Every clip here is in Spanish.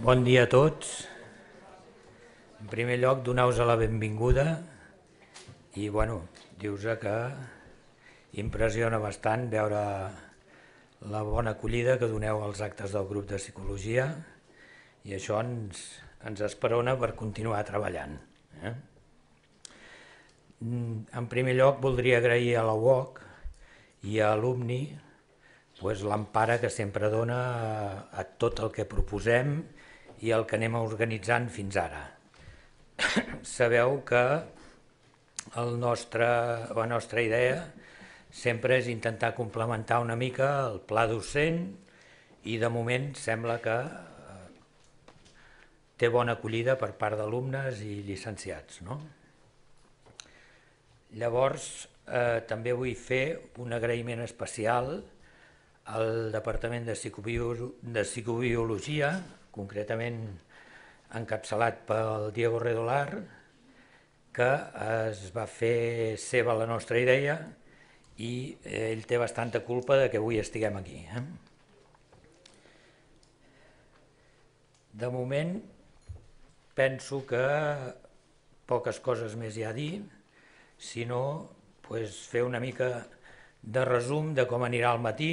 Bon dia a tots. En primer lloc, donar-vos la benvinguda i, dir-vos que impressiona bastant veure la bona acollida que doneu als actes del grup de psicologia i això ens esperona per continuar treballant. En primer lloc, voldria agrair a la UOC i a Alumni l'empara que sempre dona a tot el que proposem i el que anem organitzant fins ara. Sabeu que la nostra idea sempre és intentar complementar una mica el pla docent i de moment sembla que té bona acollida per part d'alumnes i llicenciats. Llavors, també vull fer un agraïment especial al Departament de Psicobiologia, concretament encapçalat pel Diego Redolar, que es va fer seva la nostra idea i ell té bastanta culpa de que avui estiguem aquí. De moment, penso que poques coses més hi ha a dir, sinó fer una mica de resum de com anirà el matí.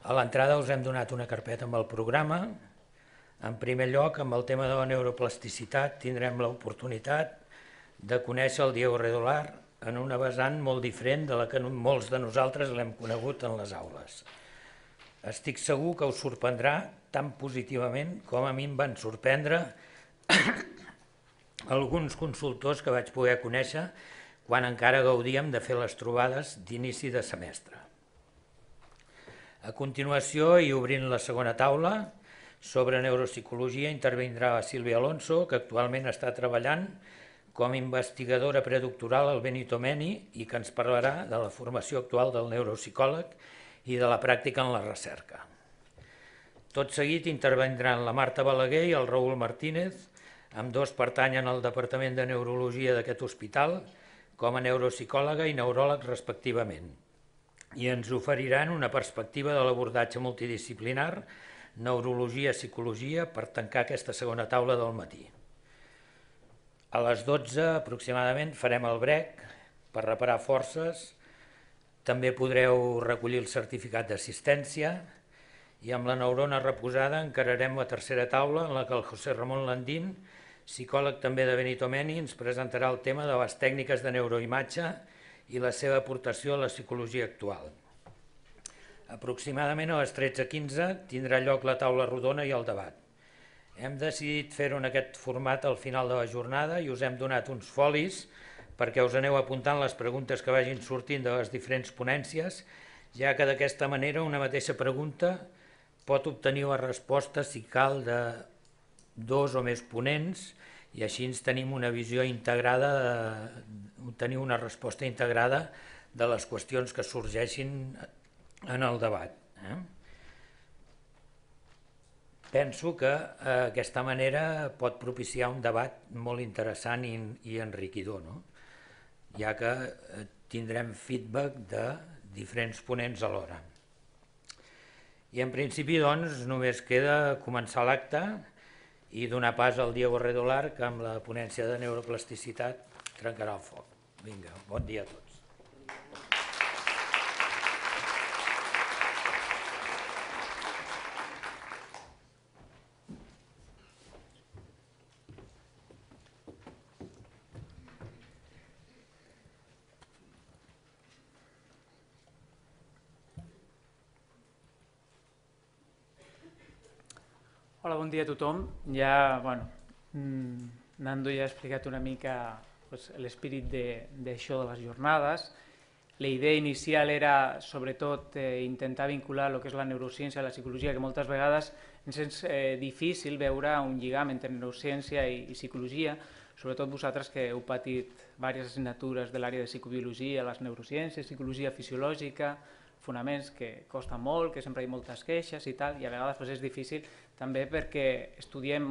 A l'entrada us hem donat una carpeta amb el programa. En primer lloc, amb el tema de la neuroplasticitat, tindrem l'oportunitat de conèixer el Diego Redolar en una vessant molt diferent de la que molts de nosaltres l'hem conegut en les aules. Estic segur que us sorprendrà tan positivament com a mi em van sorprendre alguns consultors que vaig poder conèixer quan encara gaudíem de fer les trobades d'inici de semestre. A continuació, i obrint la segona taula, sobre neuropsicologia intervindrà Sílvia Alonso, que actualment està treballant com a investigadora predoctoral al Benito Meni i que ens parlarà de la formació actual del neuropsicòleg i de la pràctica en la recerca. Tot seguit intervindran la Marta Balaguer i el Raül Martínez, ambdós pertanyen al Departament de Neurologia d'aquest hospital com a neuropsicòloga i neuròleg respectivament, i ens oferiran una perspectiva de l'abordatge multidisciplinar, neurologia-psicologia, per tancar aquesta segona taula del matí. A les 12 aproximadament farem el break per reparar forces, també podreu recollir el certificat d'assistència i amb la neurona reposada encararem la tercera taula en la que el José Ramon Landín, psicòleg també de Benito Meni, ens presentarà el tema de les tècniques de neuroimatge i la seva aportació a la psicologia actual. Aproximadament a les 13:15 tindrà lloc la taula rodona i el debat. Hem decidit fer-ho en aquest format al final de la jornada i us hem donat uns folis perquè us aneu apuntant les preguntes que vagin sortint de les diferents ponències, ja que d'aquesta manera una mateixa pregunta pot obtenir la resposta, si cal, de 2 o més ponents i així ens tenim una visió integrada, tenir una resposta integrada de les qüestions que sorgeixin en el debat. Penso que aquesta manera pot propiciar un debat molt interessant i enriquidor, ja que tindrem feedback de diferents ponents alhora. I en principi, doncs, només queda començar l'acte i donar pas al Diego Redolar, que amb la ponència de neuroplasticitat trencarà el foc. Vinga, bon dia a tots. Hola, bon dia a tothom. Nando ja ha explicat una mica l'espírit d'això de les jornades. La idea inicial era, sobretot, intentar vincular el que és la neurociència i la psicologia, que moltes vegades ens és difícil veure un lligam entre neurociència i psicologia, sobretot vosaltres que heu patit diverses assignatures de l'àrea de psicobiologia, les neurociències, psicologia fisiològica, fonaments que costa molt, que sempre hi ha moltes queixes i tal, i a vegades és difícil també perquè estudiem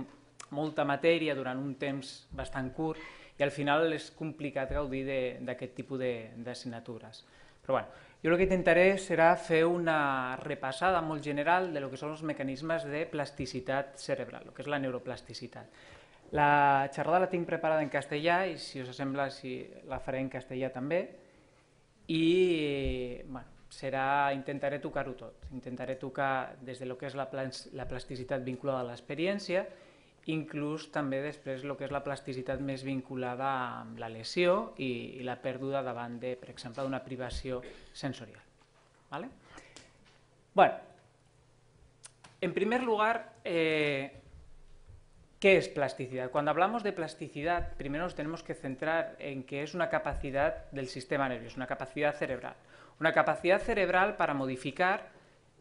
molta matèria durant un temps bastant curt i al final és complicat gaudir d'aquest tipus d'assignatures. Però Jo el que intentaré serà fer una repassada molt general de lo que són els mecanismes de plasticitat cerebral, el que és la neuroplasticitat. La xerrada la tinc preparada en castellà i, si us sembla, la faré en castellà també. I bueno, intentaré tocar-ho tot. Intentaré tocar des de lo que és la plasticitat vinculada a l'experiència, inclús també després el que és la plasticitat més vinculada amb la lesió i la pèrdua davant, per exemple, d'una privació sensorial. ¿Vale? Bueno, en primer lugar, ¿qué es plasticidad? Cuando hablamos de plasticidad, primero nos tenemos que centrar en que es una capacidad del sistema nervioso, una capacidad cerebral. Una capacidad cerebral para modificar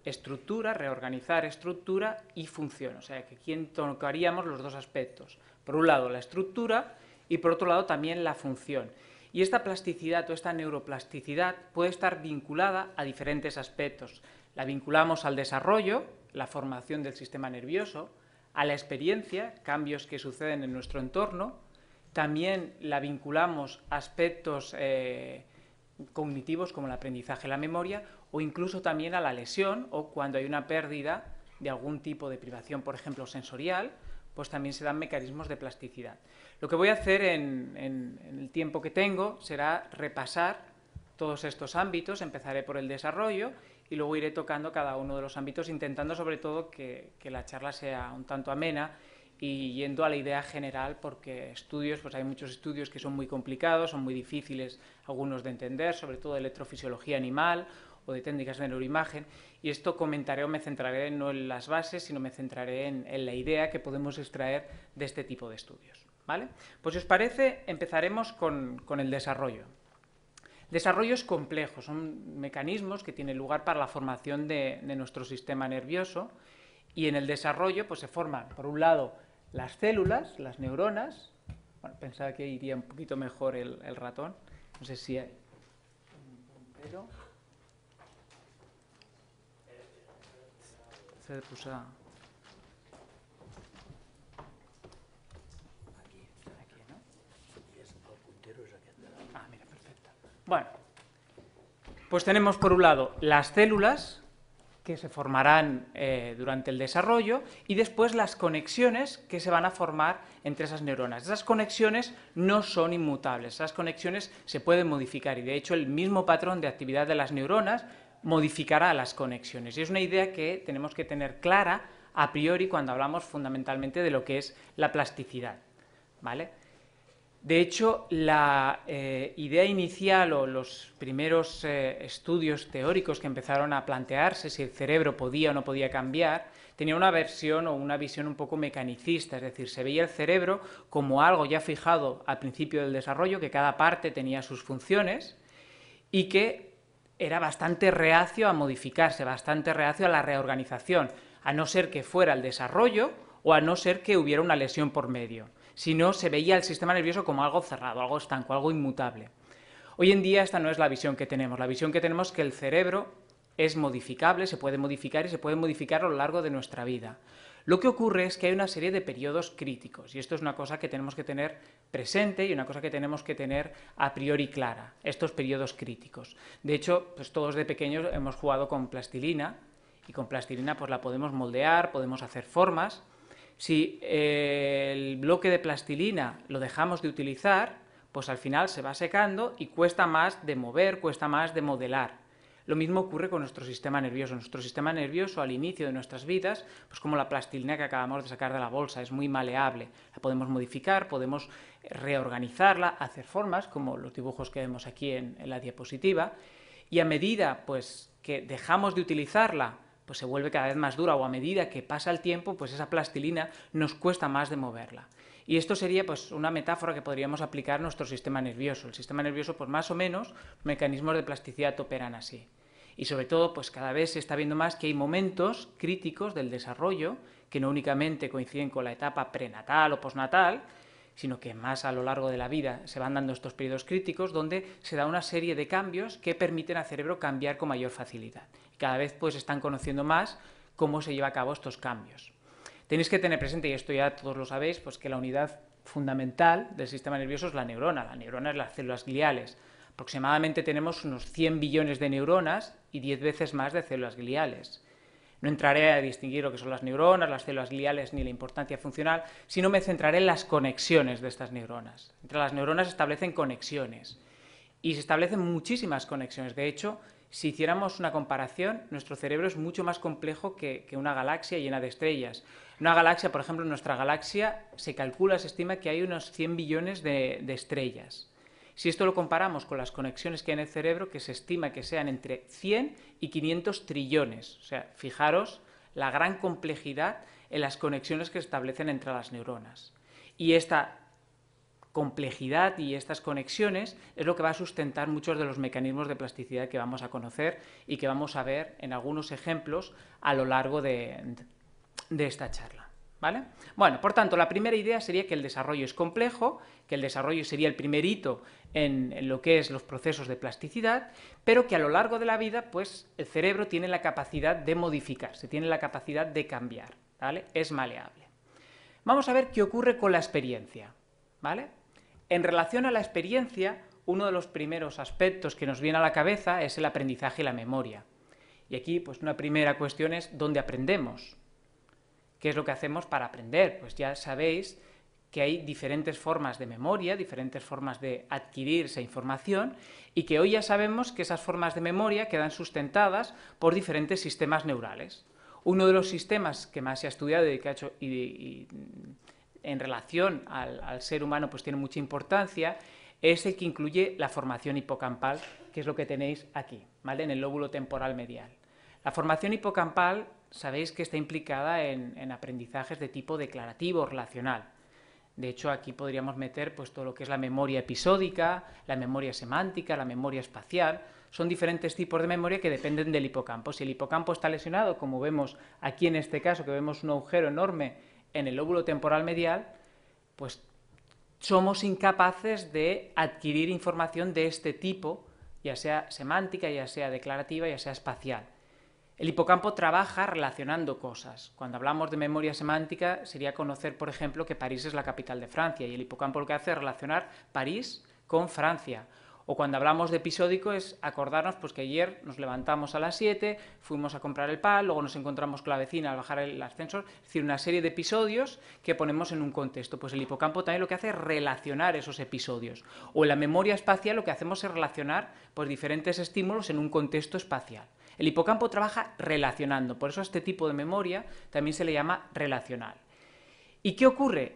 estructura, reorganizar estructura y función. O sea, que aquí tocaríamos los dos aspectos. Por un lado, la estructura y por otro lado también la función. Y esta plasticidad o esta neuroplasticidad puede estar vinculada a diferentes aspectos. La vinculamos al desarrollo, la formación del sistema nervioso, a la experiencia, cambios que suceden en nuestro entorno. También la vinculamos a aspectos cognitivos como el aprendizaje y la memoria, o incluso también a la lesión o cuando hay una pérdida de algún tipo de privación, por ejemplo sensorial, pues también se dan mecanismos de plasticidad. Lo que voy a hacer en el tiempo que tengo será repasar todos estos ámbitos. Empezaré por el desarrollo y luego iré tocando cada uno de los ámbitos, intentando sobre todo que la charla sea un tanto amena y yendo a la idea general, porque pues hay muchos estudios que son muy complicados, son muy difíciles algunos de entender, sobre todo de electrofisiología animal o de técnicas de neuroimagen, y esto comentaré o me centraré no en las bases, sino me centraré en la idea que podemos extraer de este tipo de estudios. ¿Vale? Pues si os parece, empezaremos con el desarrollo. Desarrollos complejos, son mecanismos que tienen lugar para la formación de nuestro sistema nervioso, y en el desarrollo pues se forman, por un lado, las células, las neuronas. Bueno, pensaba que iría un poquito mejor el ratón, no sé si hay. Pero se puso aquí, ¿no? El puntero és aquest. Ah, mira, perfecto. Bueno, pues tenemos por un lado las células que se formarán durante el desarrollo y después las conexiones que se van a formar entre esas neuronas. Esas conexiones no son inmutables, esas conexiones se pueden modificar y de hecho el mismo patrón de actividad de las neuronas modificará las conexiones. Y es una idea que tenemos que tener clara a priori cuando hablamos fundamentalmente de lo que es la plasticidad. ¿Vale? De hecho, la idea inicial o los primeros estudios teóricos que empezaron a plantearse si el cerebro podía o no podía cambiar, tenía una versión o una visión un poco mecanicista, es decir, se veía el cerebro como algo ya fijado al principio del desarrollo, que cada parte tenía sus funciones y que era bastante reacio a modificarse, bastante reacio a la reorganización, a no ser que fuera el desarrollo o a no ser que hubiera una lesión por medio. Si no, se veía el sistema nervioso como algo cerrado, algo estanco, algo inmutable. Hoy en día esta no es la visión que tenemos. La visión que tenemos es que el cerebro es modificable, se puede modificar y se puede modificar a lo largo de nuestra vida. Lo que ocurre es que hay una serie de periodos críticos y esto es una cosa que tenemos que tener presente y una cosa que tenemos que tener a priori clara, estos periodos críticos. De hecho, pues todos de pequeños hemos jugado con plastilina y con plastilina pues la podemos moldear, podemos hacer formas. Si el bloque de plastilina lo dejamos de utilizar, pues al final se va secando y cuesta más de mover, cuesta más de modelar. Lo mismo ocurre con nuestro sistema nervioso. Nuestro sistema nervioso al inicio de nuestras vidas, pues como la plastilina que acabamos de sacar de la bolsa, es muy maleable. La podemos modificar, podemos reorganizarla, hacer formas, como los dibujos que vemos aquí en la diapositiva, y a medida pues, que dejamos de utilizarla, pues se vuelve cada vez más dura, o a medida que pasa el tiempo, pues esa plastilina nos cuesta más de moverla. Y esto sería pues una metáfora que podríamos aplicar a nuestro sistema nervioso. El sistema nervioso, pues más o menos, mecanismos de plasticidad operan así. Y sobre todo, pues cada vez se está viendo más que hay momentos críticos del desarrollo que no únicamente coinciden con la etapa prenatal o postnatal, sino que más a lo largo de la vida se van dando estos periodos críticos donde se da una serie de cambios que permiten al cerebro cambiar con mayor facilidad. Y cada vez pues están conociendo más cómo se lleva a cabo estos cambios. Tenéis que tener presente, y esto ya todos lo sabéis, pues que la unidad fundamental del sistema nervioso es la neurona. La neurona es las células gliales. Aproximadamente tenemos unos 100 billones de neuronas y 10 veces más de células gliales. No entraré a distinguir lo que son las neuronas, las células gliales ni la importancia funcional, sino me centraré en las conexiones de estas neuronas. Entre las neuronas se establecen conexiones y se establecen muchísimas conexiones. De hecho, si hiciéramos una comparación, nuestro cerebro es mucho más complejo que una galaxia llena de estrellas. Una galaxia, por ejemplo, en nuestra galaxia se calcula, se estima que hay unos 100 billones de estrellas. Si esto lo comparamos con las conexiones que hay en el cerebro, que se estima que sean entre 100 y 500 trillones. O sea, fijaros la gran complejidad en las conexiones que se establecen entre las neuronas. Y esta complejidad y estas conexiones es lo que va a sustentar muchos de los mecanismos de plasticidad que vamos a conocer y que vamos a ver en algunos ejemplos a lo largo de esta charla. ¿Vale? Bueno, por tanto, la primera idea sería que el desarrollo es complejo, que el desarrollo sería el primer hito en lo que es los procesos de plasticidad, pero que a lo largo de la vida, pues, el cerebro tiene la capacidad de modificarse, tiene la capacidad de cambiar, ¿vale? Es maleable. Vamos a ver qué ocurre con la experiencia, ¿vale? En relación a la experiencia, uno de los primeros aspectos que nos viene a la cabeza es el aprendizaje y la memoria. Y aquí, pues, una primera cuestión es ¿dónde aprendemos? ¿Qué es lo que hacemos para aprender? Pues ya sabéis que hay diferentes formas de memoria, diferentes formas de adquirir esa información y que hoy ya sabemos que esas formas de memoria quedan sustentadas por diferentes sistemas neurales. Uno de los sistemas que más se ha estudiado y en relación al ser humano pues tiene mucha importancia es el que incluye la formación hipocampal, que es lo que tenéis aquí, ¿vale? En el lóbulo temporal medial. La formación hipocampal sabéis que está implicada en aprendizajes de tipo declarativo o relacional. De hecho, aquí podríamos meter pues, todo lo que es la memoria episódica, la memoria semántica, la memoria espacial. Son diferentes tipos de memoria que dependen del hipocampo. Si el hipocampo está lesionado, como vemos aquí en este caso, que vemos un agujero enorme en el lóbulo temporal medial, pues somos incapaces de adquirir información de este tipo, ya sea semántica, ya sea declarativa, ya sea espacial. El hipocampo trabaja relacionando cosas. Cuando hablamos de memoria semántica sería conocer, por ejemplo, que París es la capital de Francia y el hipocampo lo que hace es relacionar París con Francia. O cuando hablamos de episódico es acordarnos pues, que ayer nos levantamos a las 7, fuimos a comprar el pan, luego nos encontramos con la vecina al bajar el ascensor, es decir, una serie de episodios que ponemos en un contexto. Pues el hipocampo también lo que hace es relacionar esos episodios. O en la memoria espacial lo que hacemos es relacionar pues, diferentes estímulos en un contexto espacial. El hipocampo trabaja relacionando, por eso a este tipo de memoria también se le llama relacional. ¿Y qué ocurre?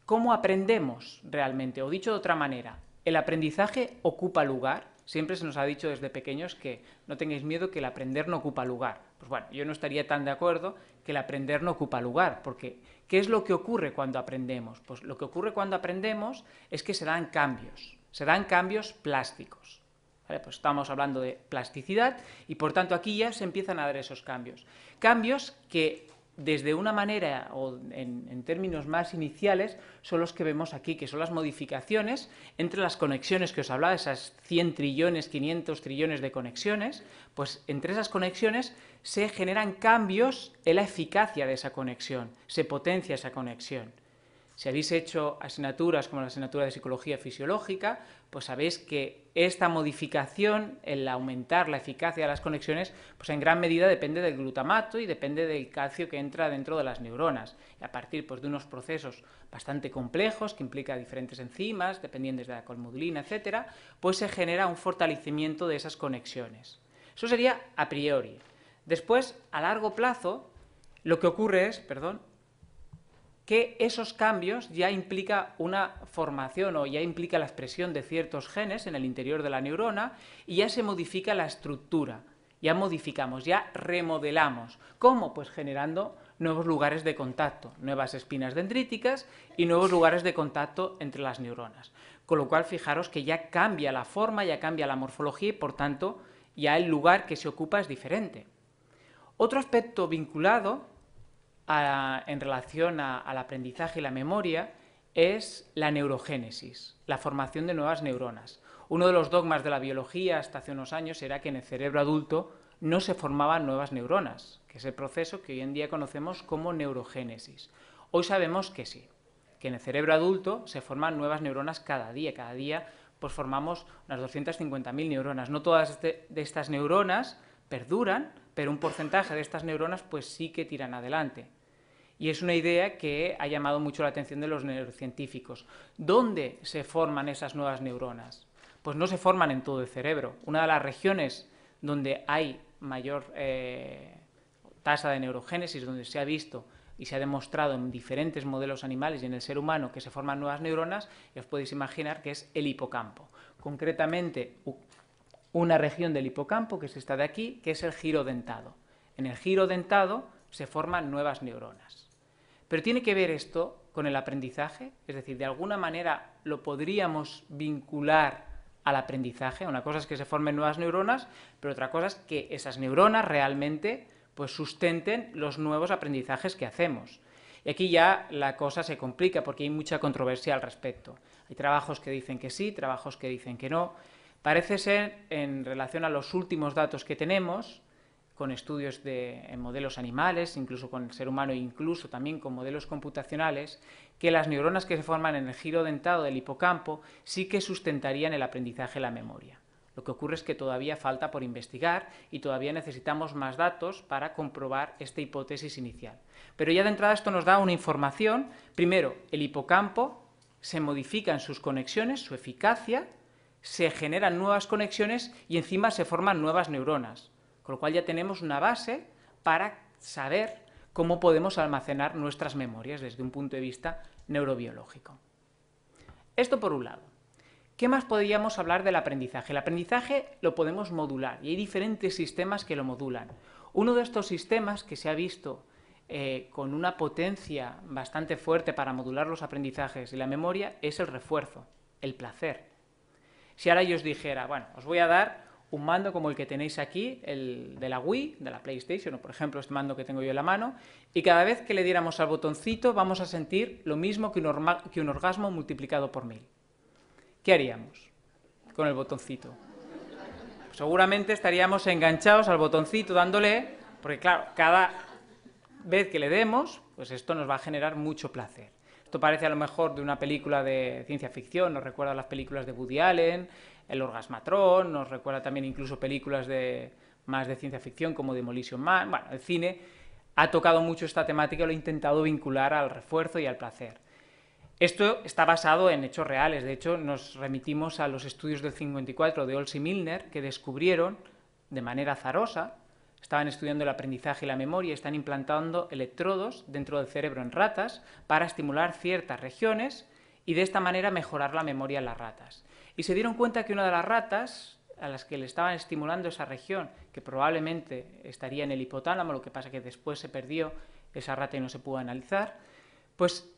¿Cómo aprendemos realmente? O dicho de otra manera, el aprendizaje ocupa lugar. Siempre se nos ha dicho desde pequeños que no tengáis miedo que el aprender no ocupa lugar. Pues bueno, yo no estaría tan de acuerdo que el aprender no ocupa lugar, porque ¿qué es lo que ocurre cuando aprendemos? Pues lo que ocurre cuando aprendemos es que se dan cambios plásticos. ¿Vale? Pues estamos hablando de plasticidad y por tanto aquí ya se empiezan a dar esos cambios. Cambios que desde una manera o en términos más iniciales son los que vemos aquí, que son las modificaciones entre las conexiones que os hablaba, esas 100 trillones, 500 trillones de conexiones, pues entre esas conexiones se generan cambios en la eficacia de esa conexión, se potencia esa conexión. Si habéis hecho asignaturas como la asignatura de psicología fisiológica, pues sabéis que esta modificación, el aumentar la eficacia de las conexiones, pues en gran medida depende del glutamato y depende del calcio que entra dentro de las neuronas. Y a partir pues, de unos procesos bastante complejos que implican diferentes enzimas, dependientes de la colmudulina, etc., pues se genera un fortalecimiento de esas conexiones. Eso sería a priori. Después, a largo plazo, lo que ocurre es, que esos cambios ya implica una formación o ya implica la expresión de ciertos genes en el interior de la neurona y ya se modifica la estructura, ya modificamos, ya remodelamos. ¿Cómo? Pues generando nuevos lugares de contacto, nuevas espinas dendríticas y nuevos lugares de contacto entre las neuronas. Con lo cual, fijaros que ya cambia la forma, ya cambia la morfología y, por tanto, ya el lugar que se ocupa es diferente. Otro aspecto vinculado en relación al aprendizaje y la memoria es la neurogénesis, la formación de nuevas neuronas. Uno de los dogmas de la biología hasta hace unos años era que en el cerebro adulto no se formaban nuevas neuronas, que es el proceso que hoy en día conocemos como neurogénesis. Hoy sabemos que sí, que en el cerebro adulto se forman nuevas neuronas cada día pues formamos unas 250.000 neuronas. No todas de estas neuronas perduran, pero un porcentaje de estas neuronas pues sí que tiran adelante. Y es una idea que ha llamado mucho la atención de los neurocientíficos. ¿Dónde se forman esas nuevas neuronas? Pues no se forman en todo el cerebro. Una de las regiones donde hay mayor tasa de neurogénesis, donde se ha visto y se ha demostrado en diferentes modelos animales y en el ser humano que se forman nuevas neuronas, y os podéis imaginar que es el hipocampo. Concretamente, una región del hipocampo, que es esta de aquí, que es el giro dentado. En el giro dentado se forman nuevas neuronas. Pero ¿tiene que ver esto con el aprendizaje? Es decir, ¿de alguna manera lo podríamos vincular al aprendizaje? Una cosa es que se formen nuevas neuronas, pero otra cosa es que esas neuronas realmente pues sustenten los nuevos aprendizajes que hacemos. Y aquí ya la cosa se complica porque hay mucha controversia al respecto. Hay trabajos que dicen que sí, trabajos que dicen que no. Parece ser, en relación a los últimos datos que tenemos, con estudios en modelos animales, incluso con el ser humano e incluso también con modelos computacionales, que las neuronas que se forman en el giro dentado del hipocampo sí que sustentarían el aprendizaje y la memoria. Lo que ocurre es que todavía falta por investigar y todavía necesitamos más datos para comprobar esta hipótesis inicial. Pero ya de entrada esto nos da una información. Primero, el hipocampo se modifica en sus conexiones, su eficacia, se generan nuevas conexiones y encima se forman nuevas neuronas. Con lo cual ya tenemos una base para saber cómo podemos almacenar nuestras memorias desde un punto de vista neurobiológico. Esto por un lado. ¿Qué más podríamos hablar del aprendizaje? El aprendizaje lo podemos modular y hay diferentes sistemas que lo modulan. Uno de estos sistemas que se ha visto con una potencia bastante fuerte para modular los aprendizajes y la memoria es el refuerzo, el placer. Si ahora yo os dijera, bueno, os voy a dar un mando como el que tenéis aquí, el de la Wii, de la PlayStation, o por ejemplo este mando que tengo yo en la mano, y cada vez que le diéramos al botoncito vamos a sentir lo mismo que un orgasmo multiplicado por 1000. ¿Qué haríamos con el botoncito? Pues seguramente estaríamos enganchados al botoncito dándole, porque claro, cada vez que le demos, pues esto nos va a generar mucho placer. Esto parece a lo mejor de una película de ciencia ficción, nos recuerda a las películas de Woody Allen, el Orgasmatron, nos recuerda también incluso películas más de ciencia ficción como Demolition Man. Bueno, el cine ha tocado mucho esta temática y lo ha intentado vincular al refuerzo y al placer. Esto está basado en hechos reales. De hecho, nos remitimos a los estudios del 54 de Olds y Milner, que descubrieron de manera azarosa, estaban estudiando el aprendizaje y la memoria, están implantando electrodos dentro del cerebro en ratas para estimular ciertas regiones y de esta manera mejorar la memoria en las ratas. Y se dieron cuenta que una de las ratas a las que le estaban estimulando esa región, que probablemente estaría en el hipotálamo, lo que pasa que después se perdió esa rata y no se pudo analizar, pues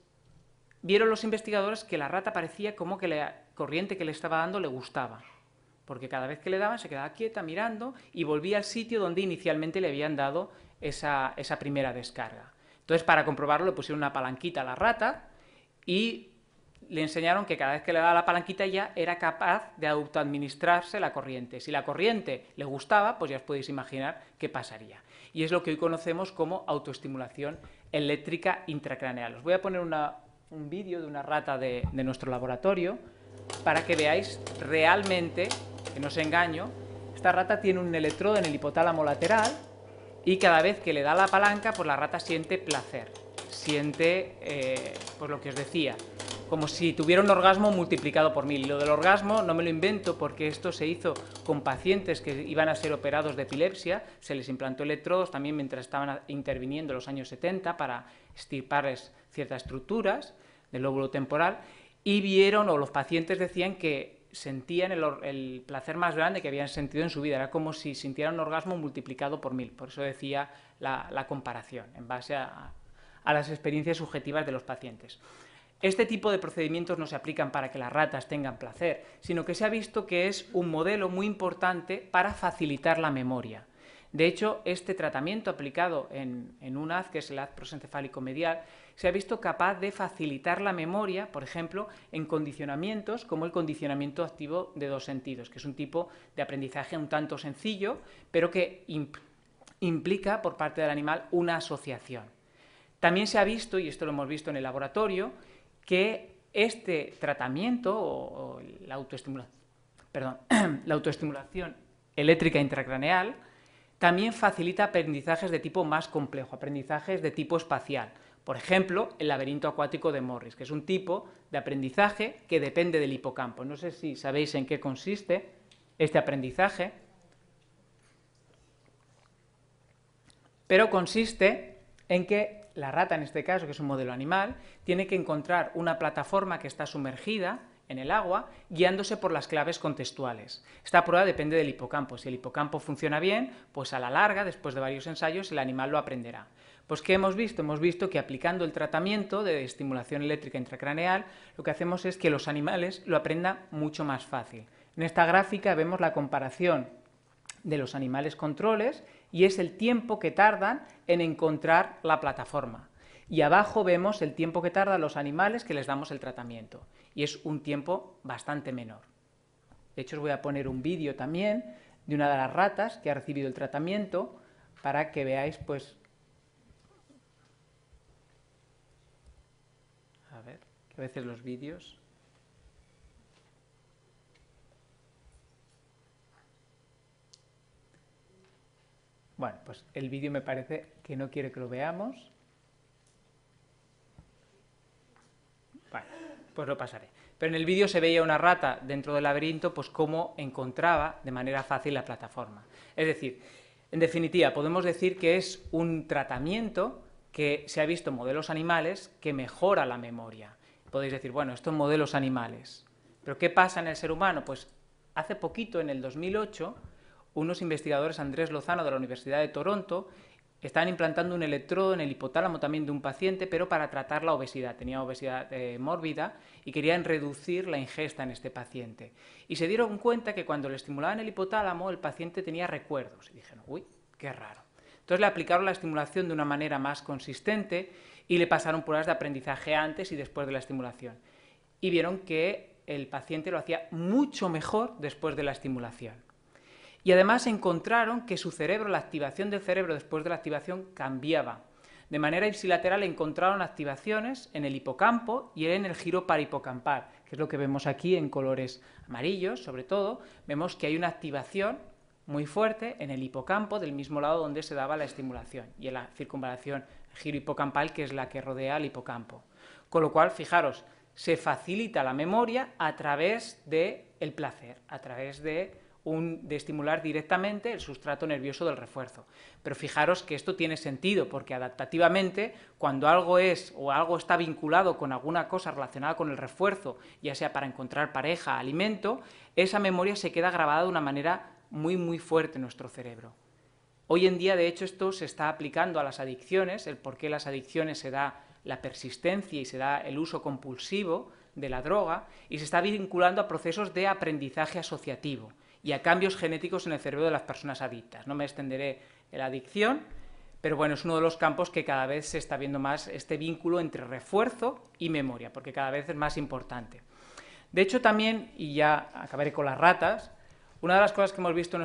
vieron los investigadores que la rata parecía como que la corriente que le estaba dando le gustaba, porque cada vez que le daban se quedaba quieta mirando y volvía al sitio donde inicialmente le habían dado esa primera descarga. Entonces, para comprobarlo, le pusieron una palanquita a la rata y le enseñaron que cada vez que le daba la palanquita ya era capaz de autoadministrarse la corriente. Si la corriente le gustaba, pues ya os podéis imaginar qué pasaría. Y es lo que hoy conocemos como autoestimulación eléctrica intracraneal. Os voy a poner un vídeo de una rata de nuestro laboratorio para que veáis realmente, que no os engaño, esta rata tiene un electrodo en el hipotálamo lateral y cada vez que le da la palanca, pues la rata siente placer, siente, pues lo que os decía, como si tuviera un orgasmo multiplicado por 1000. Lo del orgasmo no me lo invento porque esto se hizo con pacientes que iban a ser operados de epilepsia, se les implantó electrodos también mientras estaban interviniendo en los años 70 para extirparles ciertas estructuras del lóbulo temporal y vieron, o los pacientes decían que sentían el placer más grande que habían sentido en su vida, era como si sintieran un orgasmo multiplicado por 1000, por eso decía la comparación, en base a las experiencias subjetivas de los pacientes. Este tipo de procedimientos no se aplican para que las ratas tengan placer, sino que se ha visto que es un modelo muy importante para facilitar la memoria. De hecho, este tratamiento aplicado en un haz, que es el haz prosencefálico medial, se ha visto capaz de facilitar la memoria, por ejemplo, en condicionamientos como el condicionamiento activo de dos sentidos, que es un tipo de aprendizaje un tanto sencillo, pero que implica por parte del animal una asociación. También se ha visto, y esto lo hemos visto en el laboratorio, que este tratamiento o la autoestimulación la autoestimulación eléctrica intracraneal también facilita aprendizajes de tipo más complejo, aprendizajes de tipo espacial. Por ejemplo, el laberinto acuático de Morris, que es un tipo de aprendizaje que depende del hipocampo. No sé si sabéis en qué consiste este aprendizaje, pero consiste en que la rata, en este caso, que es un modelo animal, tiene que encontrar una plataforma que está sumergida en el agua, guiándose por las claves contextuales. Esta prueba depende del hipocampo. Si el hipocampo funciona bien, pues a la larga, después de varios ensayos, el animal lo aprenderá. Pues ¿qué hemos visto? Hemos visto que aplicando el tratamiento de estimulación eléctrica intracraneal, lo que hacemos es que los animales lo aprendan mucho más fácil. En esta gráfica vemos la comparación de los animales controles y es el tiempo que tardan en encontrar la plataforma. Y abajo vemos el tiempo que tardan los animales que les damos el tratamiento. Y es un tiempo bastante menor. De hecho, os voy a poner un vídeo también de una de las ratas que ha recibido el tratamiento para que veáis, pues... A ver, que a veces los vídeos... Bueno, pues el vídeo me parece que no quiere que lo veamos. Bueno, pues lo pasaré. Pero en el vídeo se veía una rata dentro del laberinto, pues cómo encontraba de manera fácil la plataforma. Es decir, en definitiva, podemos decir que es un tratamiento que se ha visto en modelos animales que mejora la memoria. Podéis decir, bueno, estos modelos animales. ¿Pero qué pasa en el ser humano? Pues hace poquito, en el 2008, unos investigadores, Andrés Lozano de la Universidad de Toronto, estaban implantando un electrodo en el hipotálamo también de un paciente, pero para tratar la obesidad. Tenía obesidad mórbida y querían reducir la ingesta en este paciente. Y se dieron cuenta que cuando le estimulaban el hipotálamo, el paciente tenía recuerdos. Y dijeron, uy, qué raro. Entonces le aplicaron la estimulación de una manera más consistente y le pasaron pruebas de aprendizaje antes y después de la estimulación. Y vieron que el paciente lo hacía mucho mejor después de la estimulación. Y además encontraron que su cerebro, la activación del cerebro después de la activación cambiaba. De manera ipsilateral encontraron activaciones en el hipocampo y en el giro parahipocampal, que es lo que vemos aquí en colores amarillos, sobre todo. Vemos que hay una activación muy fuerte en el hipocampo del mismo lado donde se daba la estimulación y en la circunvalación giro hipocampal, que es la que rodea al hipocampo. Con lo cual, fijaros, se facilita la memoria a través del placer, a través de estimular directamente el sustrato nervioso del refuerzo. Pero fijaros que esto tiene sentido, porque adaptativamente, cuando algo es o algo está vinculado con alguna cosa relacionada con el refuerzo, ya sea para encontrar pareja, alimento, esa memoria se queda grabada de una manera muy fuerte en nuestro cerebro. Hoy en día, de hecho, esto se está aplicando a las adicciones, el por qué las adicciones se da la persistencia y se da el uso compulsivo de la droga, y se está vinculando a procesos de aprendizaje asociativo y a cambios genéticos en el cerebro de las personas adictas. No me extenderé en la adicción, pero bueno, es uno de los campos que cada vez se está viendo más este vínculo entre refuerzo y memoria, porque cada vez es más importante. De hecho, también, y ya acabaré con las ratas, una de las cosas que hemos visto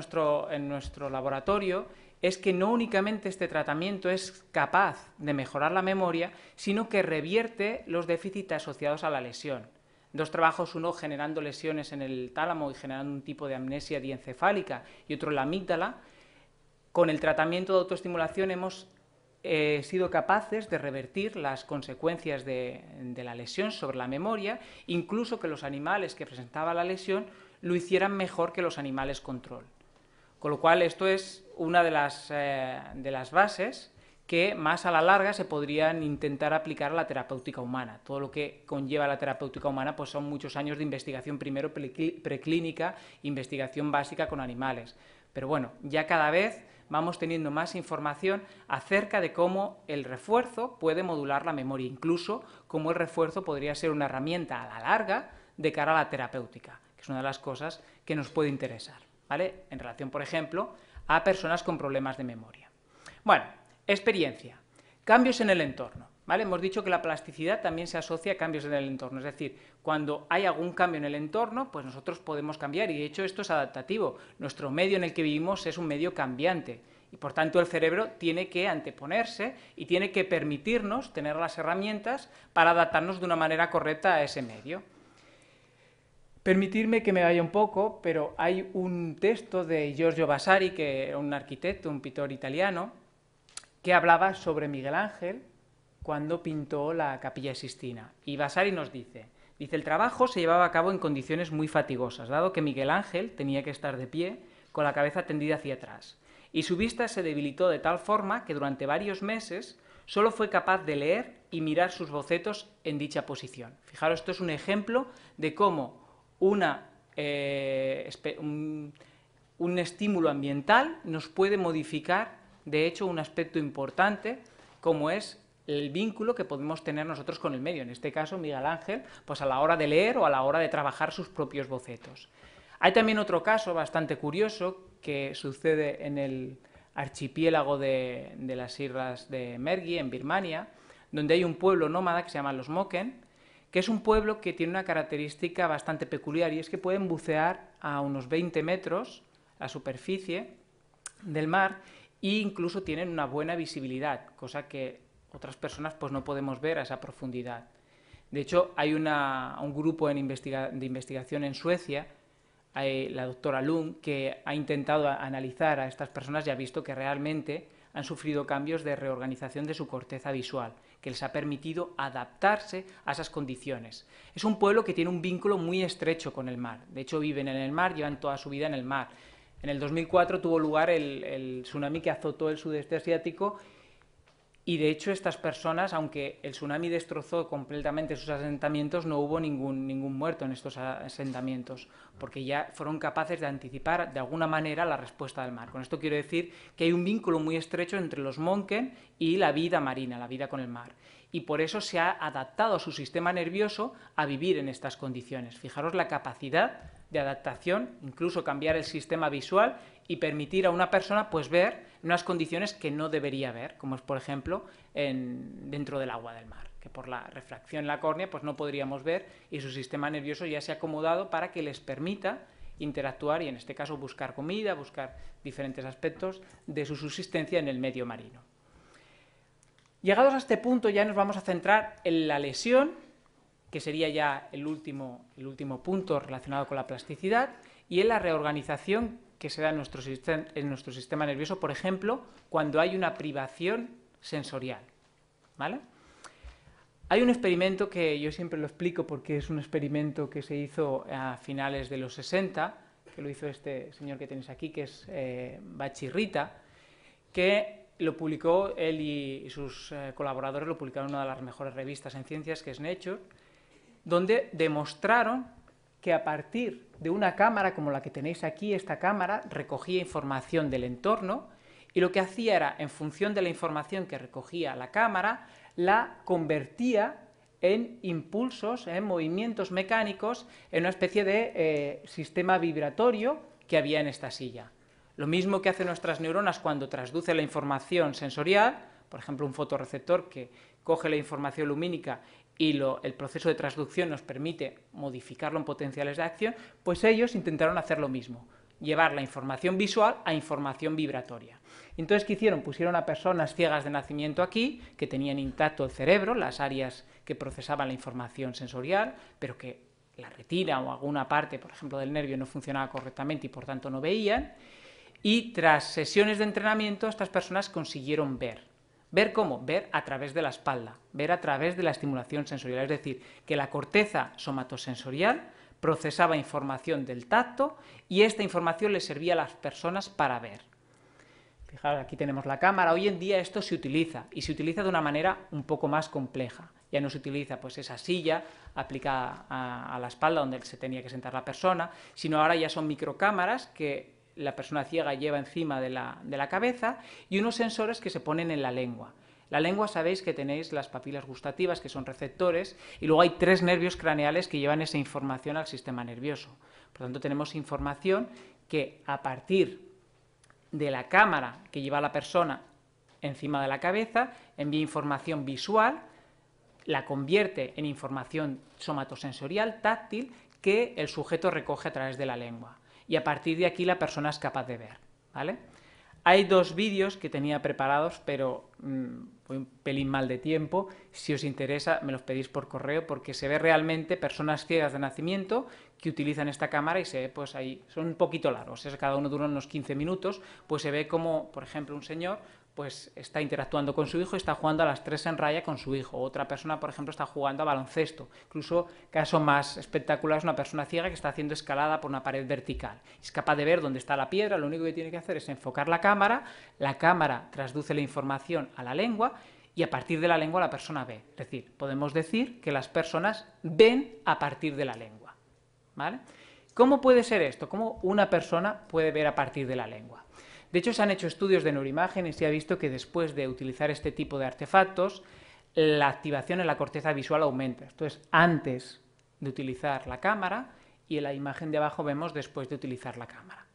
en nuestro laboratorio es que no únicamente este tratamiento es capaz de mejorar la memoria, sino que revierte los déficits asociados a la lesión. Dos trabajos, uno generando lesiones en el tálamo y generando un tipo de amnesia diencefálica y otro en la amígdala. Con el tratamiento de autoestimulación hemos sido capaces de revertir las consecuencias de la lesión sobre la memoria, incluso que los animales que presentaban la lesión lo hicieran mejor que los animales control. Con lo cual, esto es una de las bases que más a la larga se podrían intentar aplicar a la terapéutica humana. Todo lo que conlleva la terapéutica humana pues son muchos años de investigación, primero preclínica, investigación básica con animales. Pero bueno, ya cada vez vamos teniendo más información acerca de cómo el refuerzo puede modular la memoria, incluso cómo el refuerzo podría ser una herramienta a la larga de cara a la terapéutica, que es una de las cosas que nos puede interesar, ¿vale? En relación, por ejemplo, a personas con problemas de memoria. Bueno, experiencia. Cambios en el entorno, ¿vale? Hemos dicho que la plasticidad también se asocia a cambios en el entorno, es decir, cuando hay algún cambio en el entorno, pues nosotros podemos cambiar, y de hecho esto es adaptativo. Nuestro medio en el que vivimos es un medio cambiante, y por tanto el cerebro tiene que anteponerse y tiene que permitirnos tener las herramientas para adaptarnos de una manera correcta a ese medio. Permitidme que me vaya un poco, pero hay un texto de Giorgio Vasari, que era un arquitecto, un pintor italiano, que hablaba sobre Miguel Ángel cuando pintó la Capilla Sixtina. Y Vasari nos dice, el trabajo se llevaba a cabo en condiciones muy fatigosas, dado que Miguel Ángel tenía que estar de pie, con la cabeza tendida hacia atrás, y su vista se debilitó de tal forma que durante varios meses solo fue capaz de leer y mirar sus bocetos en dicha posición. Fijaros, esto es un ejemplo de cómo un estímulo ambiental nos puede modificar, de hecho, un aspecto importante como es el vínculo que podemos tener nosotros con el medio. En este caso, Miguel Ángel, pues a la hora de leer o a la hora de trabajar sus propios bocetos. Hay también otro caso bastante curioso que sucede en el archipiélago de las islas de Mergui, en Birmania, donde hay un pueblo nómada que se llama los Moken, que es un pueblo que tiene una característica bastante peculiar, y es que pueden bucear a unos 20 metros a superficie del mar e incluso tienen una buena visibilidad, cosa que otras personas pues no podemos ver a esa profundidad. De hecho, hay un grupo de investigación en Suecia, la doctora Lund, que ha intentado analizar a estas personas y ha visto que realmente han sufrido cambios de reorganización de su corteza visual, que les ha permitido adaptarse a esas condiciones. Es un pueblo que tiene un vínculo muy estrecho con el mar. De hecho, viven en el mar, llevan toda su vida en el mar. En el 2004 tuvo lugar el tsunami que azotó el sudeste asiático, y de hecho estas personas, aunque el tsunami destrozó completamente sus asentamientos, no hubo ningún muerto en estos asentamientos, porque ya fueron capaces de anticipar de alguna manera la respuesta del mar. Con esto quiero decir que hay un vínculo muy estrecho entre los Monken y la vida marina, la vida con el mar. Y por eso se ha adaptado su sistema nervioso a vivir en estas condiciones. Fijaros la capacidad de adaptación, incluso cambiar el sistema visual y permitir a una persona pues ver unas condiciones que no debería ver, como es por ejemplo dentro del agua del mar, que por la refracción en la córnea pues no podríamos ver, y su sistema nervioso ya se ha acomodado para que les permita interactuar y en este caso buscar comida, buscar diferentes aspectos de su subsistencia en el medio marino. Llegados a este punto ya nos vamos a centrar en la lesión, que sería ya el último punto relacionado con la plasticidad, y en la reorganización que se da en nuestro sistema nervioso, por ejemplo, cuando hay una privación sensorial, ¿vale? Hay un experimento que yo siempre lo explico porque es un experimento que se hizo a finales de los 60, que lo hizo este señor que tenéis aquí, que es Bachirrita, que lo publicó él y sus colaboradores, lo publicaron en una de las mejores revistas en ciencias, que es Nature, donde demostraron que a partir de una cámara como la que tenéis aquí, esta cámara recogía información del entorno y lo que hacía era, en función de la información que recogía la cámara, la convertía en impulsos, en movimientos mecánicos, en una especie de sistema vibratorio que había en esta silla. Lo mismo que hacen nuestras neuronas cuando transduce la información sensorial, por ejemplo, un fotorreceptor que coge la información lumínica y el proceso de transducción nos permite modificarlo en potenciales de acción, pues ellos intentaron hacer lo mismo, llevar la información visual a información vibratoria. Entonces, ¿qué hicieron? Pusieron a personas ciegas de nacimiento aquí, que tenían intacto el cerebro, las áreas que procesaban la información sensorial, pero que la retina o alguna parte, por ejemplo, del nervio no funcionaba correctamente y por tanto no veían, y tras sesiones de entrenamiento estas personas consiguieron ver. ¿Ver cómo? Ver a través de la espalda, ver a través de la estimulación sensorial, es decir, que la corteza somatosensorial procesaba información del tacto y esta información les servía a las personas para ver. Fijaros, aquí tenemos la cámara. Hoy en día esto se utiliza, y se utiliza de una manera un poco más compleja. Ya no se utiliza pues esa silla aplicada a la espalda donde se tenía que sentar la persona, sino ahora ya son microcámaras que la persona ciega lleva encima de la cabeza, y unos sensores que se ponen en la lengua. La lengua, sabéis que tenéis las papilas gustativas, que son receptores, y luego hay 3 nervios craneales que llevan esa información al sistema nervioso. Por lo tanto, tenemos información que a partir de la cámara que lleva la persona encima de la cabeza, envía información visual, la convierte en información somatosensorial, táctil, que el sujeto recoge a través de la lengua. Y a partir de aquí la persona es capaz de ver, ¿vale? Hay 2 vídeos que tenía preparados, pero voy un pelín mal de tiempo. Si os interesa, me los pedís por correo, porque se ve realmente personas ciegas de nacimiento que utilizan esta cámara y se ve, pues ahí, son un poquito largos, cada uno dura unos 15 minutos, pues se ve como, por ejemplo, un señor pues está interactuando con su hijo y está jugando a las 3 en raya con su hijo. Otra persona, por ejemplo, está jugando a baloncesto. Incluso, caso más espectacular, es una persona ciega que está haciendo escalada por una pared vertical. Es capaz de ver dónde está la piedra, lo único que tiene que hacer es enfocar la cámara traduce la información a la lengua y a partir de la lengua la persona ve. Es decir, podemos decir que las personas ven a partir de la lengua, ¿vale? ¿Cómo puede ser esto? ¿Cómo una persona puede ver a partir de la lengua? De hecho, se han hecho estudios de neuroimagen y se ha visto que después de utilizar este tipo de artefactos, la activación en la corteza visual aumenta. Esto es antes de utilizar la cámara y en la imagen de abajo vemos después de utilizar la cámara.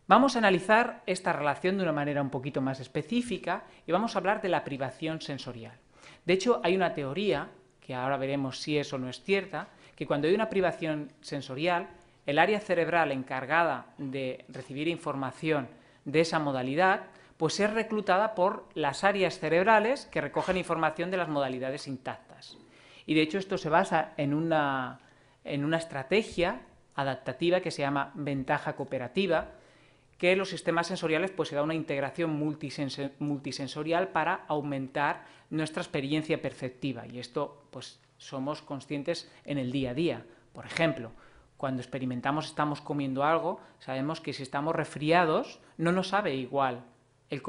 Vamos a analizar esta relación de una manera un poquito más específica y vamos a hablar de la privación sensorial. De hecho, hay una teoría, que ahora veremos si es o no es cierta, que cuando hay una privación sensorial, el área cerebral encargada de recibir información de esa modalidad, pues es reclutada por las áreas cerebrales que recogen información de las modalidades intactas. Y de hecho esto se basa en una estrategia adaptativa que se llama ventaja cooperativa, que los sistemas sensoriales pues se da una integración multisensorial para aumentar nuestra experiencia perceptiva. Y esto pues somos conscientes en el día a día. Por ejemplo, cuando experimentamos, estamos comiendo algo, sabemos que si estamos resfriados no nos sabe igual el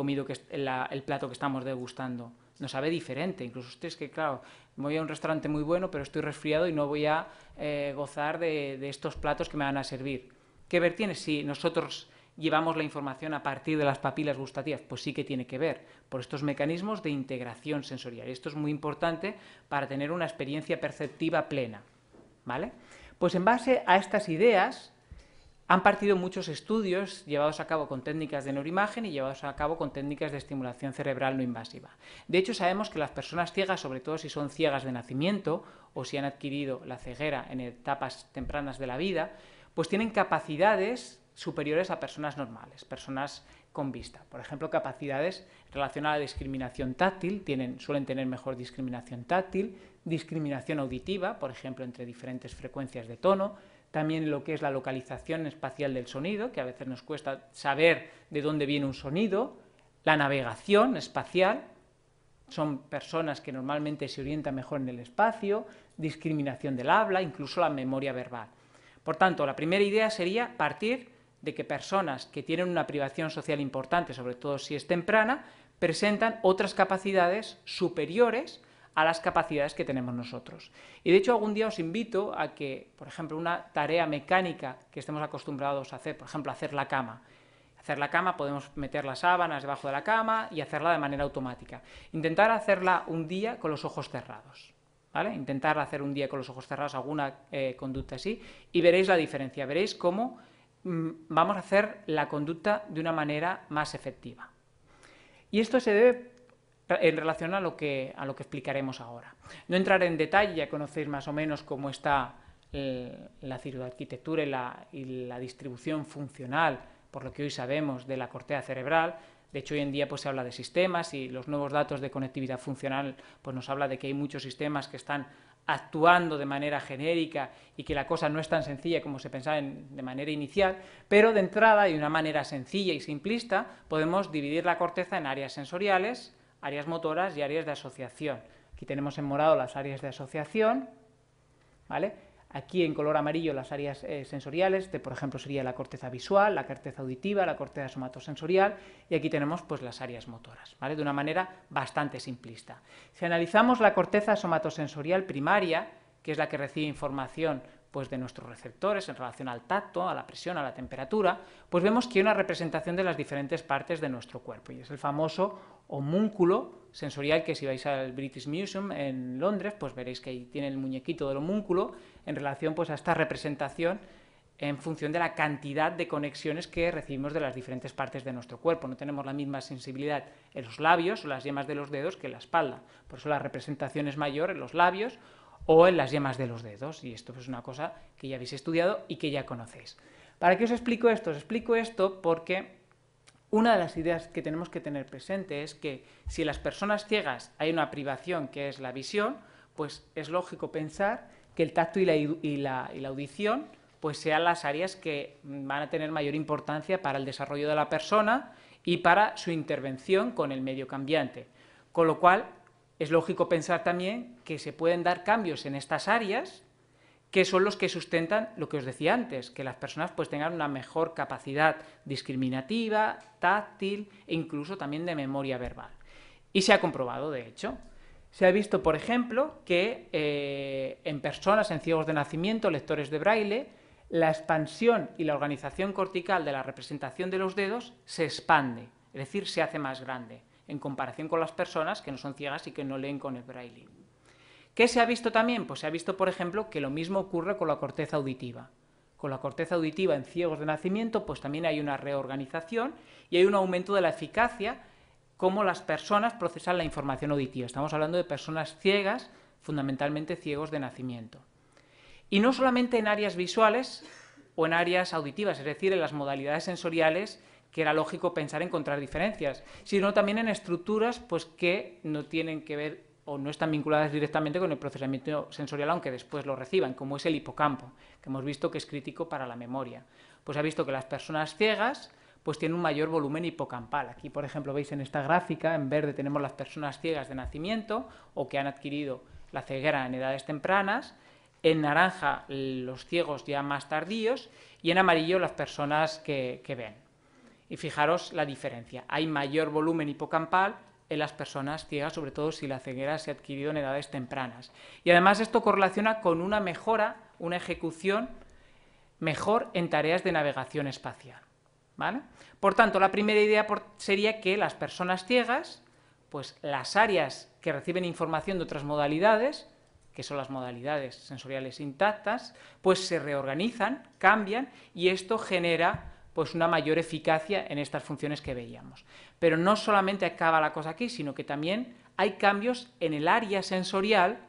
plato que estamos degustando, nos sabe diferente. Incluso ustedes que, claro, voy a un restaurante muy bueno, pero estoy resfriado y no voy a gozar de estos platos que me van a servir. ¿Qué ver tiene si nosotros llevamos la información a partir de las papilas gustativas? Pues sí que tiene que ver por estos mecanismos de integración sensorial. Esto es muy importante para tener una experiencia perceptiva plena, ¿vale? Pues en base a estas ideas han partido muchos estudios llevados a cabo con técnicas de neuroimagen y llevados a cabo con técnicas de estimulación cerebral no invasiva. De hecho, sabemos que las personas ciegas, sobre todo si son ciegas de nacimiento o si han adquirido la ceguera en etapas tempranas de la vida, pues tienen capacidades superiores a personas normales, personas con vista. Por ejemplo, capacidades relacionadas a la discriminación táctil, suelen tener mejor discriminación táctil, discriminación auditiva, por ejemplo, entre diferentes frecuencias de tono, también lo que es la localización espacial del sonido, que a veces nos cuesta saber de dónde viene un sonido, la navegación espacial, son personas que normalmente se orientan mejor en el espacio, discriminación del habla, incluso la memoria verbal. Por tanto, la primera idea sería partir de que personas que tienen una privación social importante, sobre todo si es temprana, presentan otras capacidades superiores a las capacidades que tenemos nosotros. Y de hecho algún día os invito a que, por ejemplo, una tarea mecánica que estemos acostumbrados a hacer, por ejemplo, hacer la cama. Hacer la cama, podemos meter las sábanas debajo de la cama y hacerla de manera automática. Intentar hacerla un día con los ojos cerrados, ¿vale? Intentar hacer un día con los ojos cerrados alguna conducta así y veréis la diferencia, veréis cómo vamos a hacer la conducta de una manera más efectiva. Y esto se debe en relación a lo que explicaremos ahora. No entraré en detalle, ya conocéis más o menos cómo está la ciroarquitectura y la distribución funcional, por lo que hoy sabemos, de la corteza cerebral. De hecho, hoy en día pues, se habla de sistemas y los nuevos datos de conectividad funcional pues, nos habla de que hay muchos sistemas que están actuando de manera genérica y que la cosa no es tan sencilla como se pensaba de manera inicial, pero de entrada y de una manera sencilla y simplista podemos dividir la corteza en áreas sensoriales, áreas motoras y áreas de asociación. Aquí tenemos en morado las áreas de asociación, ¿vale? Aquí en color amarillo las áreas sensoriales, por ejemplo sería la corteza visual, la corteza auditiva, la corteza somatosensorial, y aquí tenemos pues las áreas motoras, ¿vale? De una manera bastante simplista. Si analizamos la corteza somatosensorial primaria, que es la que recibe información pues, de nuestros receptores en relación al tacto, a la presión, a la temperatura, pues vemos que hay una representación de las diferentes partes de nuestro cuerpo, y es el famoso homúnculo sensorial que si vais al British Museum en Londres, pues veréis que ahí tiene el muñequito del homúnculo en relación pues, a esta representación en función de la cantidad de conexiones que recibimos de las diferentes partes de nuestro cuerpo. No tenemos la misma sensibilidad en los labios o las yemas de los dedos que en la espalda, por eso la representación es mayor en los labios o en las yemas de los dedos, y esto es una cosa que ya habéis estudiado y que ya conocéis. ¿Para qué os explico esto? Os explico esto porque Una de las ideas que tenemos que tener presente es que si en las personas ciegas hay una privación que es la visión, pues es lógico pensar que el tacto y la audición pues sean las áreas que van a tener mayor importancia para el desarrollo de la persona y para su intervención con el medio cambiante. Con lo cual, es lógico pensar también que se pueden dar cambios en estas áreas que son los que sustentan lo que os decía antes, que las personas pues tengan una mejor capacidad discriminativa, táctil e incluso también de memoria verbal. Y se ha comprobado, de hecho. Se ha visto, por ejemplo, que en personas, en ciegos de nacimiento, lectores de braille, la expansión y la organización cortical de la representación de los dedos se expande, es decir, se hace más grande, en comparación con las personas que no son ciegas y que no leen con el braille. ¿Qué se ha visto también? Pues se ha visto, por ejemplo, que lo mismo ocurre con la corteza auditiva. Con la corteza auditiva en ciegos de nacimiento, pues también hay una reorganización y hay un aumento de la eficacia cómo las personas procesan la información auditiva. Estamos hablando de personas ciegas, fundamentalmente ciegos de nacimiento. Y no solamente en áreas visuales o en áreas auditivas, es decir, en las modalidades sensoriales, que era lógico pensar encontrar diferencias, sino también en estructuras pues, que no tienen que ver o no están vinculadas directamente con el procesamiento sensorial, aunque después lo reciban, como es el hipocampo, que hemos visto que es crítico para la memoria. Pues ha visto que las personas ciegas pues tienen un mayor volumen hipocampal. Aquí, por ejemplo, veis en esta gráfica, en verde tenemos las personas ciegas de nacimiento o que han adquirido la ceguera en edades tempranas, en naranja los ciegos ya más tardíos y en amarillo las personas que ven. Y fijaros la diferencia, hay mayor volumen hipocampal en las personas ciegas, sobre todo si la ceguera se ha adquirido en edades tempranas. Y además esto correlaciona con una mejora, una ejecución mejor en tareas de navegación espacial, ¿vale? Por tanto, la primera idea sería que las personas ciegas, pues las áreas que reciben información de otras modalidades, que son las modalidades sensoriales intactas, pues se reorganizan, cambian y esto genera pues una mayor eficacia en estas funciones que veíamos. Pero no solamente acaba la cosa aquí, sino que también hay cambios en el área sensorial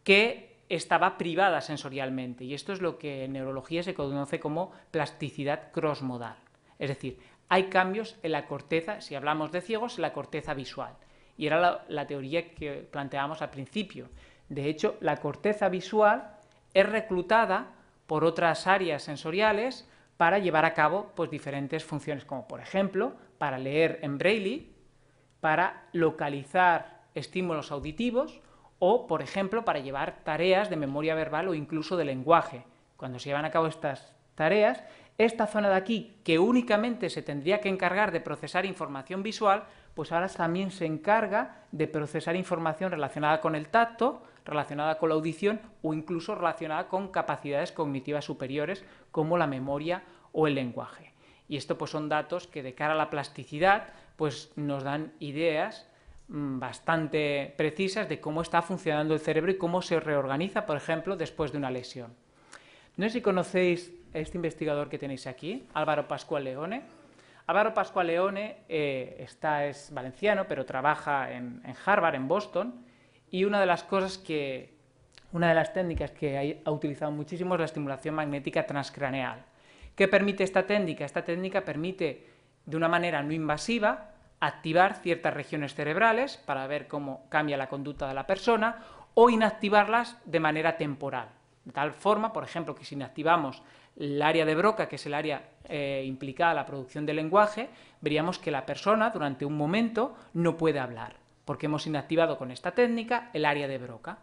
que estaba privada sensorialmente, y esto es lo que en neurología se conoce como plasticidad crossmodal. Es decir, hay cambios en la corteza, si hablamos de ciegos, en la corteza visual. Y era la teoría que planteábamos al principio. De hecho, la corteza visual es reclutada por otras áreas sensoriales para llevar a cabo pues, diferentes funciones, como por ejemplo, para leer en braille, para localizar estímulos auditivos o, por ejemplo, para llevar tareas de memoria verbal o incluso de lenguaje. Cuando se llevan a cabo estas tareas, esta zona de aquí, que únicamente se tendría que encargar de procesar información visual, pues ahora también se encarga de procesar información relacionada con el tacto, relacionada con la audición o incluso relacionada con capacidades cognitivas superiores como la memoria o el lenguaje. Y esto pues son datos que de cara a la plasticidad pues nos dan ideas bastante precisas de cómo está funcionando el cerebro y cómo se reorganiza, por ejemplo, después de una lesión. No sé si conocéis a este investigador que tenéis aquí, Álvaro Pascual Leone. Álvaro Pascual Leone es valenciano, pero trabaja en Harvard, en Boston, y una de las técnicas que ha utilizado muchísimo es la estimulación magnética transcraneal. ¿Qué permite esta técnica? Esta técnica permite, de una manera no invasiva, activar ciertas regiones cerebrales para ver cómo cambia la conducta de la persona o inactivarlas de manera temporal. De tal forma, por ejemplo, que si inactivamos el área de Broca, que es el área implicada en la producción de lenguaje, veríamos que la persona durante un momento no puede hablar, porque hemos inactivado con esta técnica el área de Broca.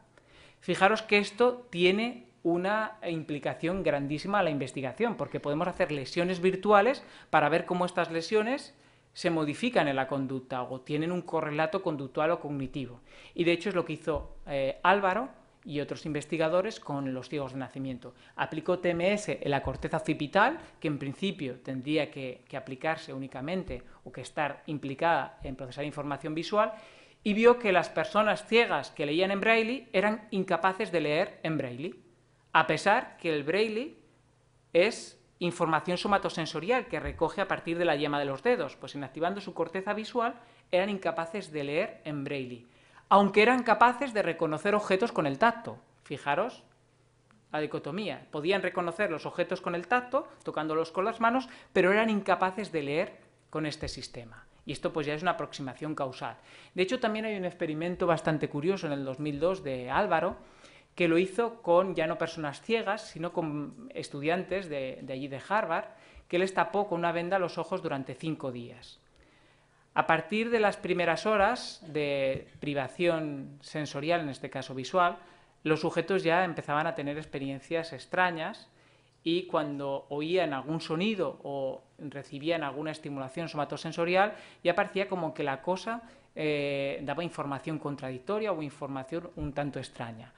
Fijaros que esto tiene una implicación grandísima a la investigación, porque podemos hacer lesiones virtuales para ver cómo estas lesiones se modifican en la conducta o tienen un correlato conductual o cognitivo. Y de hecho es lo que hizo Álvaro y otros investigadores con los ciegos de nacimiento. Aplicó TMS en la corteza occipital, que en principio tendría que aplicarse únicamente o que estar implicada en procesar información visual, y vio que las personas ciegas que leían en braille eran incapaces de leer en braille, a pesar que el braille es información somatosensorial que recoge a partir de la yema de los dedos, pues inactivando su corteza visual eran incapaces de leer en braille, aunque eran capaces de reconocer objetos con el tacto. Fijaros la dicotomía, podían reconocer los objetos con el tacto, tocándolos con las manos, pero eran incapaces de leer con este sistema. Y esto pues ya es una aproximación causal. De hecho, también hay un experimento bastante curioso en el 2002 de Álvaro, que lo hizo con ya no personas ciegas, sino con estudiantes de allí de Harvard, que les tapó con una venda los ojos durante 5 días. A partir de las primeras horas de privación sensorial, en este caso visual, los sujetos ya empezaban a tener experiencias extrañas y cuando oían algún sonido o recibían alguna estimulación somatosensorial ya parecía como que la cosa daba información contradictoria o información un tanto extraña.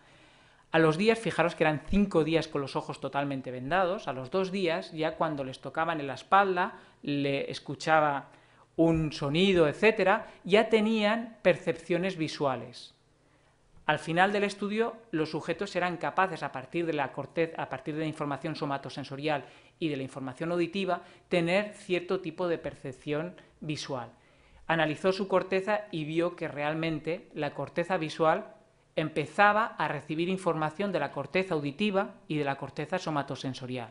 A los días, fijaros que eran 5 días con los ojos totalmente vendados, a los 2 días, ya cuando les tocaban en la espalda, le escuchaba un sonido, etcétera, ya tenían percepciones visuales. Al final del estudio, los sujetos eran capaces, a partir de la información somatosensorial y de la información auditiva, tener cierto tipo de percepción visual. Analizó su corteza y vio que realmente la corteza visual empezaba a recibir información de la corteza auditiva y de la corteza somatosensorial.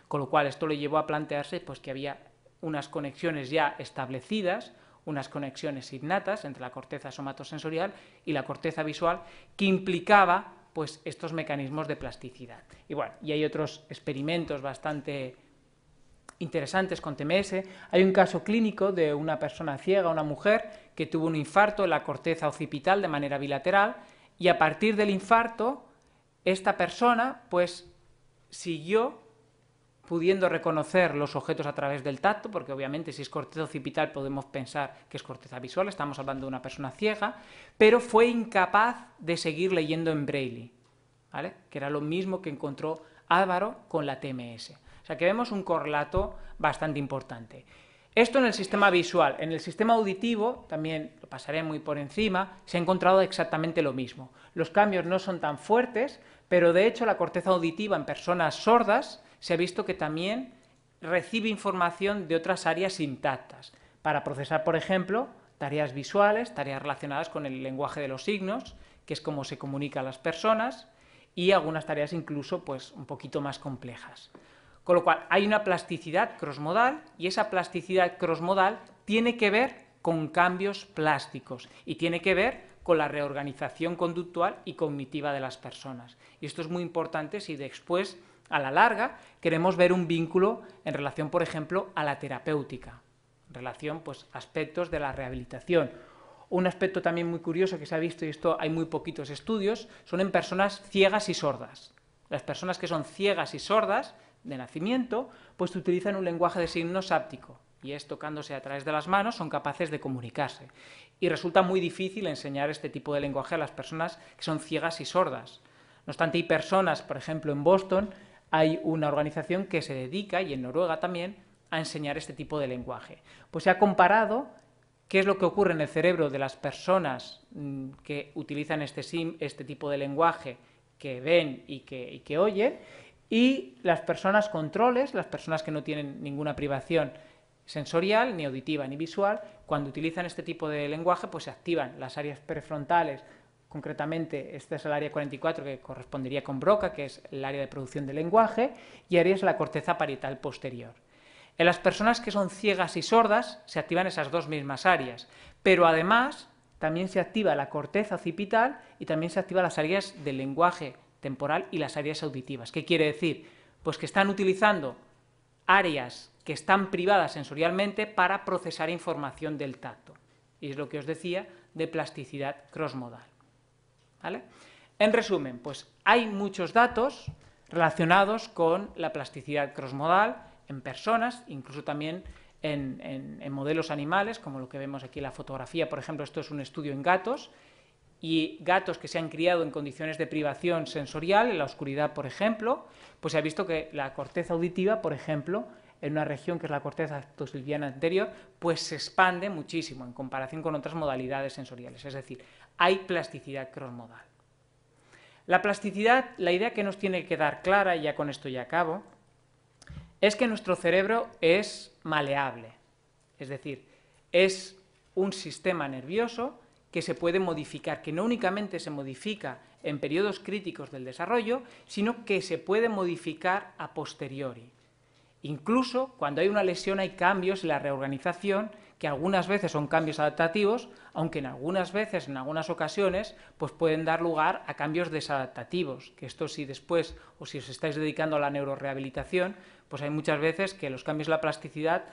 Con lo cual esto le llevó a plantearse pues, que había unas conexiones ya establecidas, unas conexiones innatas entre la corteza somatosensorial y la corteza visual, que implicaba pues, estos mecanismos de plasticidad. Y bueno, y hay otros experimentos bastante interesantes con TMS. Hay un caso clínico de una persona ciega, una mujer, que tuvo un infarto en la corteza occipital de manera bilateral, y a partir del infarto, esta persona pues siguió pudiendo reconocer los objetos a través del tacto, porque obviamente si es corteza occipital podemos pensar que es corteza visual, estamos hablando de una persona ciega, pero fue incapaz de seguir leyendo en braille, ¿vale? Que era lo mismo que encontró Álvaro con la TMS. O sea que vemos un correlato bastante importante. Esto en el sistema visual. En el sistema auditivo, también lo pasaré muy por encima, se ha encontrado exactamente lo mismo. Los cambios no son tan fuertes, pero de hecho la corteza auditiva en personas sordas se ha visto que también recibe información de otras áreas intactas para procesar, por ejemplo, tareas visuales, tareas relacionadas con el lenguaje de los signos, que es cómo se comunican las personas, y algunas tareas incluso pues, un poquito más complejas. Con lo cual, hay una plasticidad crossmodal y esa plasticidad crossmodal tiene que ver con cambios plásticos y tiene que ver con la reorganización conductual y cognitiva de las personas. Y esto es muy importante si después, a la larga, queremos ver un vínculo en relación, por ejemplo, a la terapéutica, en relación pues, a aspectos de la rehabilitación. Un aspecto también muy curioso que se ha visto, y esto hay muy poquitos estudios, son en personas ciegas y sordas. Las personas que son ciegas y sordas de nacimiento, pues utilizan un lenguaje de signos áptico, y es tocándose a través de las manos, son capaces de comunicarse. Y resulta muy difícil enseñar este tipo de lenguaje a las personas que son ciegas y sordas. No obstante, hay personas, por ejemplo, en Boston, hay una organización que se dedica, y en Noruega también, a enseñar este tipo de lenguaje. Pues se ha comparado qué es lo que ocurre en el cerebro de las personas que utilizan este tipo de lenguaje, que ven y que oyen, y las personas controles, las personas que no tienen ninguna privación sensorial, ni auditiva ni visual, cuando utilizan este tipo de lenguaje, pues se activan las áreas prefrontales, concretamente este es el área 44 que correspondería con Broca, que es el área de producción de lenguaje, y áreas de la corteza parietal posterior. En las personas que son ciegas y sordas se activan esas dos mismas áreas, pero además también se activa la corteza occipital y también se activan las áreas del lenguaje temporal y las áreas auditivas. ¿Qué quiere decir? Pues que están utilizando áreas que están privadas sensorialmente para procesar información del tacto. Y es lo que os decía de plasticidad crossmodal. ¿Vale? En resumen, pues hay muchos datos relacionados con la plasticidad crossmodal en personas, incluso también en modelos animales, como lo que vemos aquí en la fotografía. Por ejemplo, esto es un estudio en gatos, y gatos que se han criado en condiciones de privación sensorial, en la oscuridad, por ejemplo, pues se ha visto que la corteza auditiva, por ejemplo, en una región que es la corteza actosylviana anterior, pues se expande muchísimo en comparación con otras modalidades sensoriales. Es decir, hay plasticidad crossmodal. La plasticidad, la idea que nos tiene que dar clara, y ya con esto ya acabo, es que nuestro cerebro es maleable. Es decir, es un sistema nervioso que se puede modificar, que no únicamente se modifica en periodos críticos del desarrollo, sino que se puede modificar a posteriori. Incluso cuando hay una lesión hay cambios en la reorganización que algunas veces son cambios adaptativos, aunque en algunas veces, en algunas ocasiones, pues pueden dar lugar a cambios desadaptativos, que esto si después, o si os estáis dedicando a la neurorehabilitación, pues hay muchas veces que los cambios de la plasticidad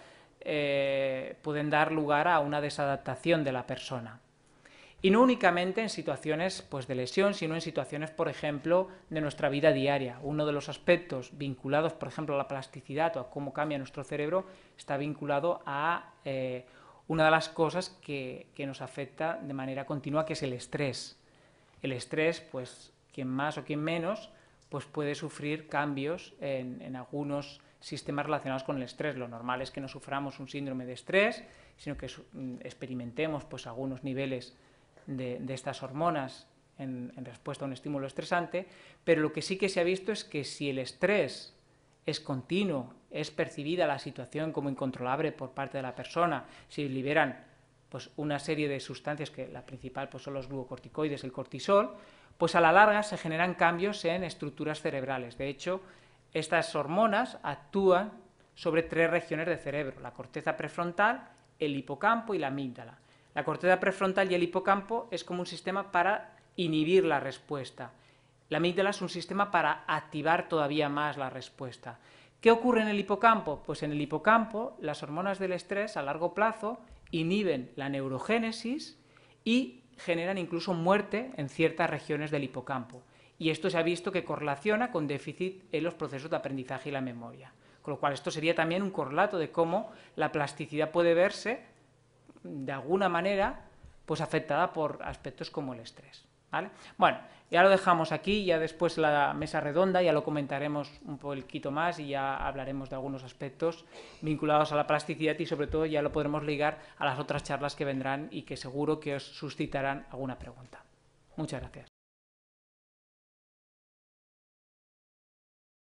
pueden dar lugar a una desadaptación de la persona. Y no únicamente en situaciones pues, de lesión, sino en situaciones, por ejemplo, de nuestra vida diaria. Uno de los aspectos vinculados, por ejemplo, a la plasticidad o a cómo cambia nuestro cerebro, está vinculado a una de las cosas que nos afecta de manera continua, que es el estrés. El estrés, pues, quien más o quien menos, pues puede sufrir cambios en algunos sistemas relacionados con el estrés. Lo normal es que no suframos un síndrome de estrés, sino que experimentemos pues, algunos niveles de estas hormonas en respuesta a un estímulo estresante, pero lo que sí que se ha visto es que si el estrés es continuo, es percibida la situación como incontrolable por parte de la persona, si liberan pues, una serie de sustancias, que la principal pues, son los glucocorticoides, el cortisol, pues a la larga se generan cambios en estructuras cerebrales. De hecho, estas hormonas actúan sobre 3 regiones del cerebro: la corteza prefrontal, el hipocampo y la amígdala. La corteza prefrontal y el hipocampo es como un sistema para inhibir la respuesta. La amígdala es un sistema para activar todavía más la respuesta. ¿Qué ocurre en el hipocampo? Pues en el hipocampo las hormonas del estrés a largo plazo inhiben la neurogénesis y generan incluso muerte en ciertas regiones del hipocampo. Y esto se ha visto que correlaciona con déficit en los procesos de aprendizaje y la memoria. Con lo cual esto sería también un correlato de cómo la plasticidad puede verse de alguna manera pues afectada por aspectos como el estrés, ¿vale? Bueno, ya lo dejamos aquí, ya después la mesa redonda ya lo comentaremos un poquito más y ya hablaremos de algunos aspectos vinculados a la plasticidad y sobre todo ya lo podremos ligar a las otras charlas que vendrán y que seguro que os suscitarán alguna pregunta. Muchas gracias.